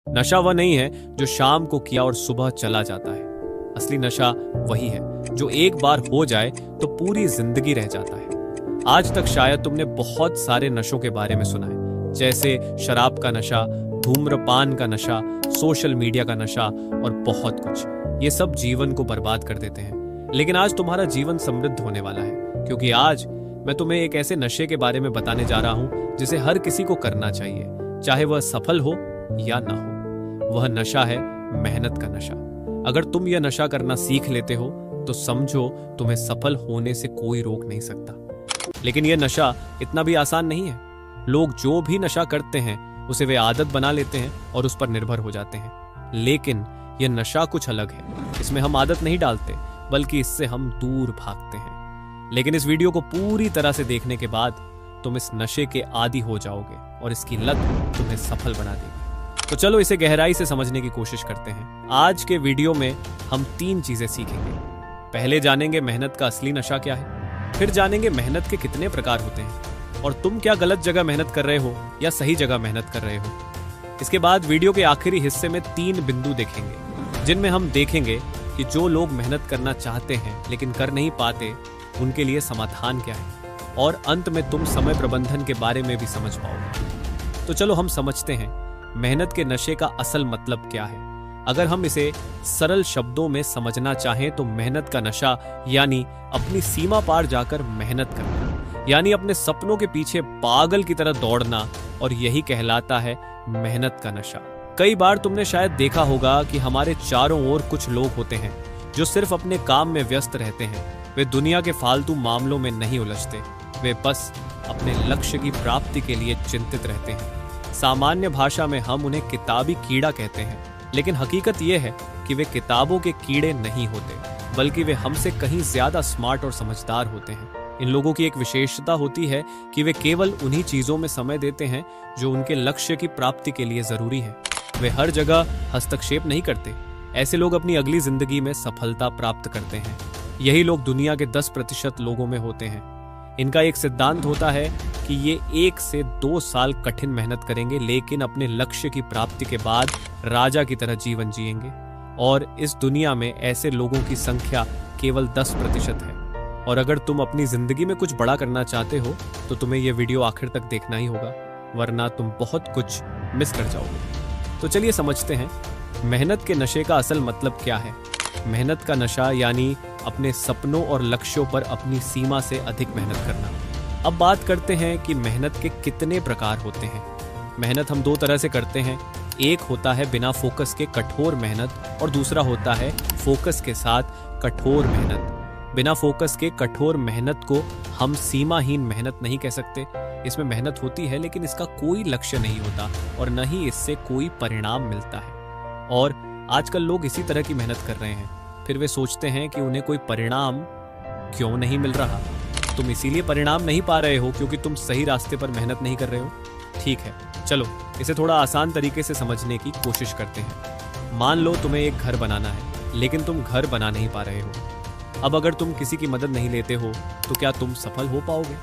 नशा वह नहीं है जो शाम को किया और सुबह चला जाता है। असली नशा वही है जो एक बार हो जाए तो पूरी जिंदगी रह जाता है। आज तक शायद तुमने बहुत सारे नशों के बारे में सुना है, जैसे शराब का नशा, धूम्रपान का नशा, सोशल मीडिया का नशा और बहुत कुछ। ये सब जीवन को बर्बाद कर देते हैं, लेकिन आज तुम्हारा जीवन समृद्ध होने वाला है, क्योंकि आज मैं तुम्हें एक ऐसे नशे के बारे में बताने जा रहा हूं जिसे हर किसी को करना चाहिए, चाहे वह सफल हो या ना हो। वह नशा है मेहनत का नशा। अगर तुम यह नशा करना सीख लेते हो तो समझो तुम्हें सफल होने से कोई रोक नहीं सकता। लेकिन यह नशा इतना भी आसान नहीं है। लोग जो भी नशा करते हैं उसे वे आदत बना लेते हैं और उस पर निर्भर हो जाते हैं। लेकिन यह नशा कुछ अलग है। इसमें हम आदत नहीं डालते, बल्कि इससे हम दूर भागते हैं। लेकिन इस वीडियो को पूरी तरह से देखने के बाद तुम इस नशे के आदी हो जाओगे और इसकी लत तुम्हें सफल बना देगी। तो चलो इसे गहराई से समझने की कोशिश करते हैं। आज के वीडियो में हम 3 चीजें सीखेंगे। पहले जानेंगे मेहनत का असली नशा क्या है, फिर जानेंगे मेहनत के कितने प्रकार होते हैं और तुम क्या गलत जगह मेहनत कर रहे हो या सही जगह मेहनत कर रहे हो। इसके बाद वीडियो के आखिरी हिस्से में 3 बिंदु देखेंगे, जिनमें हम देखेंगे कि जो लोग मेहनत करना चाहते हैं लेकिन कर नहीं पाते, उनके लिए समाधान क्या है, और अंत में तुम समय प्रबंधन के बारे में भी समझ पाओगे। तो चलो हम समझते हैं मेहनत के नशे का असल मतलब क्या है। अगर हम इसे सरल शब्दों में समझना चाहें तो मेहनत का नशा यानी अपनी सीमा पार जाकर मेहनत करना, यानी अपने सपनों के पीछे पागल की तरह दौड़ना, और यही कहलाता है मेहनत का नशा। कई बार तुमने शायद देखा होगा कि हमारे चारों ओर कुछ लोग होते हैं जो सिर्फ अपने काम में व्यस्त रहते हैं। वे दुनिया के फालतू मामलों में नहीं उलझते, वे बस अपने लक्ष्य की प्राप्ति के लिए चिंतित रहते हैं। सामान्य भाषा में हम उन्हें किताबी कीड़ा कहते हैं, लेकिन हकीकत यह है कि वे किताबों के कीड़े नहीं होते, बल्कि वे हमसे कहीं ज्यादा स्मार्ट और समझदार होते हैं। इन लोगों की एक विशेषता होती है कि वे केवल उन्हीं चीजों में समय देते हैं जो उनके लक्ष्य की प्राप्ति के लिए जरूरी है। वे हर जगह हस्तक्षेप नहीं करते। ऐसे लोग अपनी अगली जिंदगी में सफलता प्राप्त करते हैं। यही लोग दुनिया के 10% लोगों में होते हैं। इनका एक सिद्धांत होता है कि ये 1 से 2 साल कठिन मेहनत करेंगे, लेकिन अपने लक्ष्य की प्राप्ति के बाद राजा की तरह जीवन जिएंगे। और इस दुनिया में ऐसे लोगों की संख्या केवल 10% है। और अगर तुम अपनी जिंदगी में कुछ बड़ा करना चाहते हो तो तुम्हें यह वीडियो आखिर तक देखना ही होगा, वरना तुम बहुत कुछ मिस कर जाओगे। तो चलिए समझते हैं मेहनत के नशे का असल मतलब क्या है। मेहनत का नशा यानी अपने सपनों और लक्ष्यों पर अपनी सीमा से अधिक मेहनत करना। अब बात करते हैं कि मेहनत के कितने प्रकार होते हैं। मेहनत हम 2 तरह से करते हैं। एक होता है बिना फोकस के कठोर मेहनत और दूसरा होता है फोकस के साथ कठोर मेहनत। बिना फोकस के कठोर मेहनत को हम सीमाहीन मेहनत नहीं कह सकते। इसमें मेहनत होती है लेकिन इसका कोई लक्ष्य नहीं होता और न ही इससे कोई परिणाम मिलता है। और आजकल लोग इसी तरह की मेहनत कर रहे हैं, फिर वे सोचते हैं कि उन्हें कोई परिणाम क्यों नहीं मिल रहा। तुम इसीलिए परिणाम नहीं पा रहे हो क्योंकि तुम सही रास्ते पर मेहनत नहीं कर रहे हो। ठीक है, चलो इसे थोड़ा आसान तरीके से समझने की कोशिश करते हैं। मान लो तुम्हें एक घर बनाना है, लेकिन तुम घर बना नहीं पा रहे हो। अब अगर तुम किसी की मदद नहीं लेते हो तो क्या तुम सफल हो पाओगे?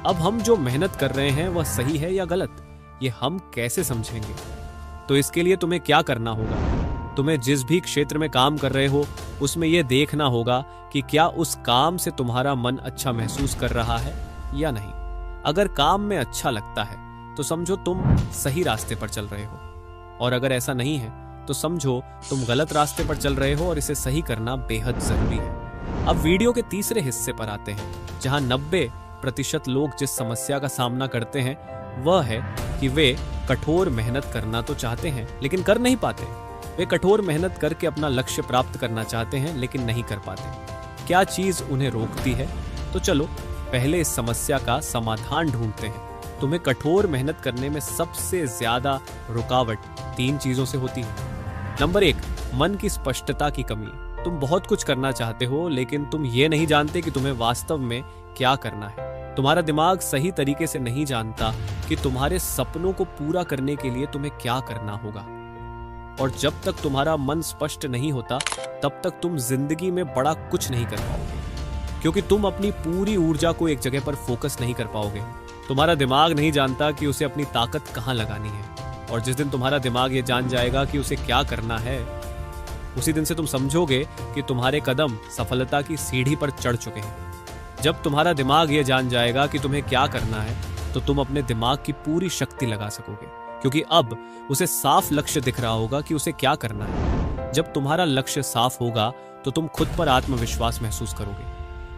अब हम जो मेहनत कर रहे हैं वह सही है या गलत, ये हम कैसे समझेंगे? तो इसके लिए तुम्हें क्या करना होगा? तुम्हें जिस भी क्षेत्र में काम कर रहे हो उसमें यह देखना होगा कि क्या उस काम से तुम्हारा मन अच्छा महसूस कर रहा है या नहीं। अगर काम में अच्छा लगता है तो समझो तुम सही रास्ते पर चल रहे हो, और अगर ऐसा नहीं है तो समझो तुम गलत रास्ते पर चल रहे हो और इसे सही करना बेहद जरूरी है। अब वीडियो के तीसरे हिस्से पर आते हैं, जहां 90% लोग जिस समस्या का सामना करते हैं वह है कि वे कठोर मेहनत करना तो चाहते हैं लेकिन कर नहीं पाते। वे कठोर मेहनत करके अपना लक्ष्य प्राप्त करना चाहते हैं लेकिन नहीं कर पाते। क्या चीज उन्हें रोकती है? तो चलो पहले इस समस्या का समाधान ढूंढते हैं। तुम्हें कठोर मेहनत करने में सबसे ज्यादा रुकावट 3 चीजों से होती है। नंबर 1, मन की स्पष्टता की कमी। तुम बहुत कुछ करना चाहते हो लेकिन तुम ये नहीं जानते कि तुम्हें वास्तव में क्या करना है। तुम्हारा दिमाग सही तरीके से नहीं जानता कि तुम्हारे सपनों को पूरा करने के लिए तुम्हें क्या करना होगा। और जब तक तुम्हारा मन स्पष्ट नहीं होता तब तक तुम जिंदगी में बड़ा कुछ नहीं कर पाओगे, क्योंकि तुम अपनी पूरी ऊर्जा को एक जगह पर फोकस नहीं कर पाओगे। तुम्हारा दिमाग नहीं जानता कि उसे अपनी ताकत कहाँ लगानी है। और जिस दिन तुम्हारा दिमाग ये जान जाएगा कि उसे क्या करना है, उसी दिन से तुम समझोगे कि तुम्हारे कदम सफलता की सीढ़ी पर चढ़ चुके हैं। जब तुम्हारा दिमाग ये जान जाएगा कि तुम्हें क्या करना है, तो तुम अपने दिमाग की पूरी शक्ति लगा सकोगे, क्योंकि अब उसे साफ लक्ष्य दिख रहा होगा कि उसे क्या करना है। जब तुम्हारा लक्ष्य साफ होगा तो तुम खुद पर आत्मविश्वास महसूस करोगे,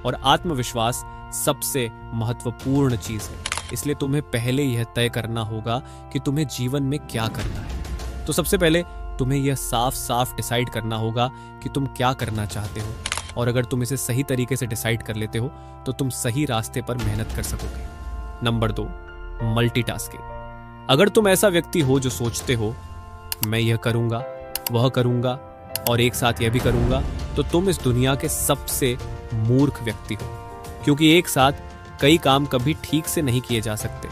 और आत्मविश्वास सबसे महत्वपूर्ण चीज है। इसलिए तुम्हें पहले यह तय करना होगा कि तुम्हें जीवन में क्या करना है। तो सबसे पहले तुम्हें यह साफ साफ डिसाइड करना होगा कि तुम क्या करना चाहते हो, और अगर तुम इसे सही तरीके से डिसाइड कर लेते हो तो तुम सही रास्ते पर मेहनत कर सकोगे। Number 2, multitasking. अगर तुम ऐसा व्यक्ति हो जो सोचते हो मैं यह करूंगा, वह करूंगा और एक साथ यह भी करूंगा, तो तुम इस दुनिया के सबसे मूर्ख व्यक्ति हो, क्योंकि एक साथ कई काम कभी ठीक से नहीं किए जा सकते।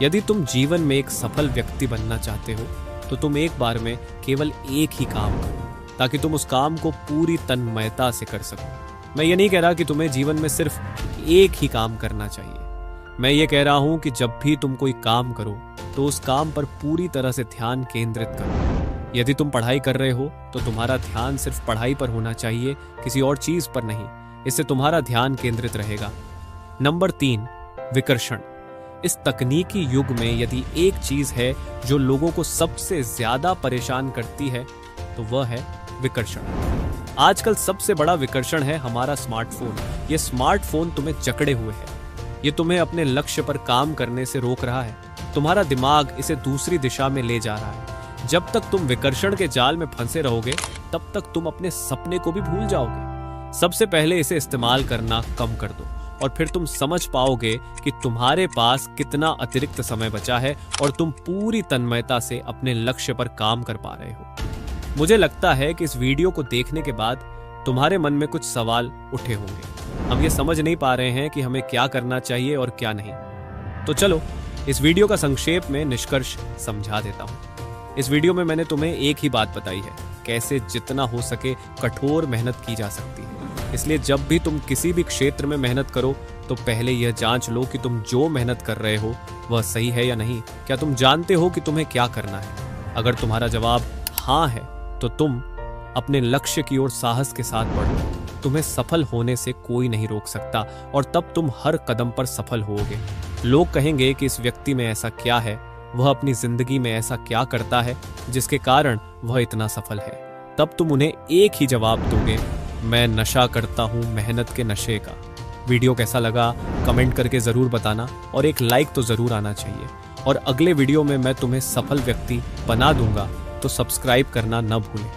यदि तुम जीवन में एक सफल व्यक्ति बनना चाहते हो तो तुम एक बार में केवल एक ही काम करो, ताकि तुम उस काम को पूरी तन्मयता से कर सको। मैं ये नहीं कह रहा कि तुम्हें जीवन में सिर्फ एक ही काम करना चाहिए। मैं ये कह रहा हूं कि जब भी तुम कोई काम करो तो उस काम पर पूरी तरह से ध्यान केंद्रित करो। यदि तुम पढ़ाई कर रहे हो तो तुम्हारा ध्यान सिर्फ पढ़ाई पर होना चाहिए, किसी और चीज पर नहीं। इससे तुम्हारा ध्यान केंद्रित रहेगा। नंबर 3, विकर्षण। इस तकनीकी युग में यदि एक चीज है जो लोगों को सबसे ज्यादा परेशान करती है तो वह है विकर्षण। आजकल सबसे बड़ा विकर्षण है हमारा स्मार्टफोन। ये स्मार्टफोन तुम्हें जकड़े हुए है। ये तुम्हें अपने लक्ष्य पर काम करने से रोक रहा है। तुम्हारा दिमाग इसे दूसरी दिशा में ले जा रहा है। जब तक तुम विकर्षण के जाल में फंसे रहोगे तब तक तुम अपने सपने को भी भूल जाओगे। सबसे पहले इसे इस्तेमाल करना कम कर दो, और फिर तुम समझ पाओगे कि तुम्हारे पास कितना अतिरिक्त समय बचा है और तुम पूरी तन्मयता से अपने लक्ष्य पर काम कर पा रहे हो। मुझे लगता है कि इस वीडियो को देखने के बाद तुम्हारे मन में कुछ सवाल उठे होंगे। हम ये समझ नहीं पा रहे हैं कि हमें क्या करना चाहिए और क्या नहीं। तो चलो इस वीडियो का संक्षेप में निष्कर्ष समझा देता हूँ। इस वीडियो में मैंने तुम्हें एक ही बात बताई है, कैसे जितना हो सके कठोर मेहनत की जा सकती है। इसलिए जब भी तुम किसी भी क्षेत्र में मेहनत करो तो पहले यह जांच लो कि तुम जो मेहनत कर रहे हो वह सही है या नहीं। क्या तुम जानते हो कि तुम्हें क्या करना है? अगर तुम्हारा जवाब हाँ है तो तुम अपने लक्ष्य की ओर साहस के साथ बढ़ो। तुम्हें सफल होने से कोई नहीं रोक सकता, और तब तुम हर कदम पर सफल होगे। लोग कहेंगे कि इस व्यक्ति में ऐसा क्या है, वह अपनी जिंदगी में ऐसा क्या करता है जिसके कारण वह इतना सफल है। तब तुम उन्हें एक ही जवाब दोगे, मैं नशा करता हूं मेहनत के नशे का। वीडियो कैसा लगा कमेंट करके जरूर बताना, और एक लाइक तो जरूर आना चाहिए। और अगले वीडियो में मैं तुम्हें सफल व्यक्ति बना दूंगा, तो सब्सक्राइब करना न भूलें।